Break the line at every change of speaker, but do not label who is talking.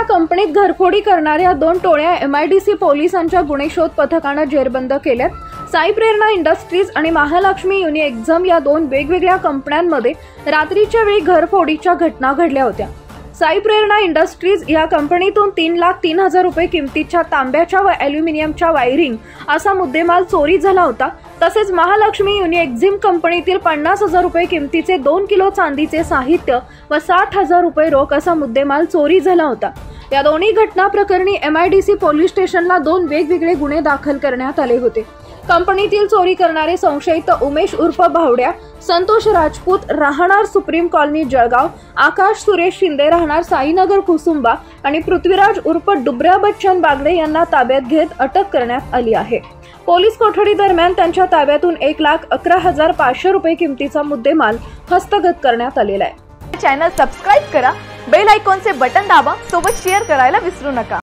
कंपनीत घरफोडी करणाऱ्या 2 टोळ्या MIDC पोलिसांच्या गुन्हे शोध पथकाने जेरबंद केल्यात। साई प्रेरणा इंडस्ट्रीज आणि महालक्ष्मी युनिएक्झम या 2 वेगवेगळ्या कंपन्यांमध्ये रात्रीच्या वेळी घरफोडीच्या घटना घडल्या होत्या। साई प्रेरणा इंडस्ट्रीज या कंपनीतून 3,03,000 रुपये किमतीच्या तांब्याच्या व ॲल्युमिनियमच्या वायरिंग असा मुद्देमाल चोरी झाला होता। तसेच महालक्ष्मी युनिएक्झिम कंपनीतील 50,000 रुपये किमतीचे 2 किलो चांदीचे साहित्य व 60,000 रुपये रोख असा मुद्देमाल चोरी झाला होता। या दोन्ही घटना प्रकरणी MIDC पोलीस स्टेशनला 2 वेगवेगळे गुन्हे दाखल करण्यात आले होते। कंपनीतील चोरी करणारे संशयित उमेश उर्फ भावड्या, संतोष राजपूत राहणार सुप्रीम कॉलनी जळगाव, आकाश सुरेश शिंदे राहणार साईनगर कुसुंबा आणि पृथ्वीराज उर्फ डुबऱ्या बच्चन बागडे यांना ताब्यात घेत अटक करण्यात आली आहे। पोलीस कोठडी दरम्यान त्यांच्या ताब्यातून 1,11,500 रुपये किमतीचा मुद्देमाल हस्तगत करण्यात आलेला आहे।
चॅनल सबस्क्राइब करा, बेल आयकॉनचे बटन दाबा, सोबत शेअर करायला विसरू नका।